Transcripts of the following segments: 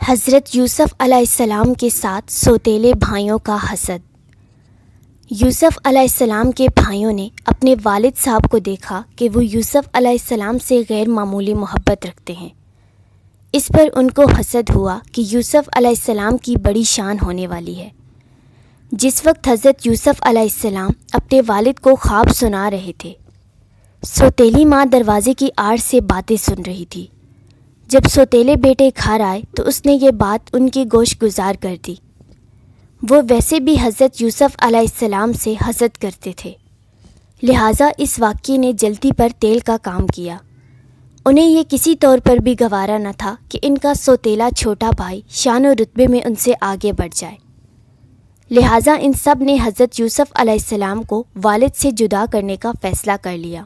حضرت یوسف علیہ السلام کے ساتھ سوتیلے بھائیوں کا حسد۔ یوسف علیہ السلام کے بھائیوں نے اپنے والد صاحب کو دیکھا کہ وہ یوسف علیہ السلام سے غیر معمولی محبت رکھتے ہیں۔ اس پر ان کو حسد ہوا کہ یوسف علیہ السلام کی بڑی شان ہونے والی ہے۔ جس وقت حضرت یوسف علیہ السلام اپنے والد کو خواب سنا رہے تھے، سوتیلی ماں دروازے کی آڑ سے باتیں سن رہی تھی۔ جب سوتیلے بیٹے گھر آئے تو اس نے یہ بات ان کی گوش گزار کر دی۔ وہ ویسے بھی حضرت یوسف علیہ السلام سے حسد کرتے تھے، لہٰذا اس واقعے نے جلدی پر تیل کا کام کیا۔ انہیں یہ کسی طور پر بھی گوارا نہ تھا کہ ان کا سوتیلا چھوٹا بھائی شان و رتبے میں ان سے آگے بڑھ جائے، لہٰذا ان سب نے حضرت یوسف علیہ السلام کو والد سے جدا کرنے کا فیصلہ کر لیا۔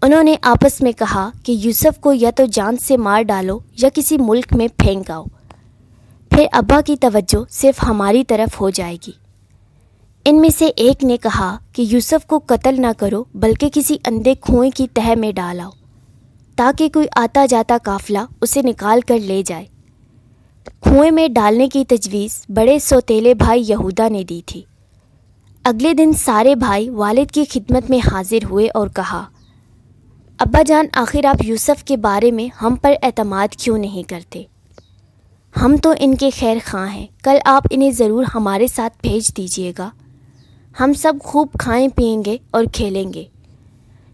انہوں نے آپس میں کہا کہ یوسف کو یا تو جان سے مار ڈالو یا کسی ملک میں پھینک آؤ، پھر ابا کی توجہ صرف ہماری طرف ہو جائے گی۔ ان میں سے ایک نے کہا کہ یوسف کو قتل نہ کرو بلکہ کسی اندھے کنویں کی تہہ میں ڈال آؤ تاکہ کوئی آتا جاتا قافلہ اسے نکال کر لے جائے۔ کنویں میں ڈالنے کی تجویز بڑے سوتیلے بھائی یہودا نے دی تھی۔ اگلے دن سارے بھائی والد کی خدمت میں حاضر ہوئے اور کہا، ابا جان، آخر آپ یوسف کے بارے میں ہم پر اعتماد کیوں نہیں کرتے؟ ہم تو ان کے خیر خواہ ہیں، کل آپ انہیں ضرور ہمارے ساتھ بھیج دیجیے گا، ہم سب خوب کھائیں پیئیں گے اور کھیلیں گے۔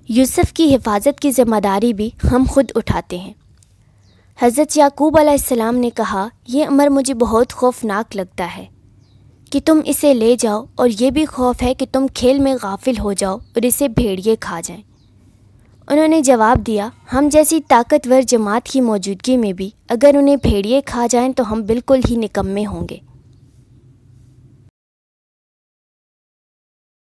یوسف کی حفاظت کی ذمہ داری بھی ہم خود اٹھاتے ہیں۔ حضرت یعقوب علیہ السلام نے کہا، یہ امر مجھے بہت خوفناک لگتا ہے کہ تم اسے لے جاؤ، اور یہ بھی خوف ہے کہ تم کھیل میں غافل ہو جاؤ اور اسے بھیڑیے کھا جائیں۔ انہوں نے جواب دیا، ہم جیسی طاقتور جماعت کی موجودگی میں بھی اگر انہیں بھیڑیے کھا جائیں تو ہم بالکل ہی نکمے ہوں گے۔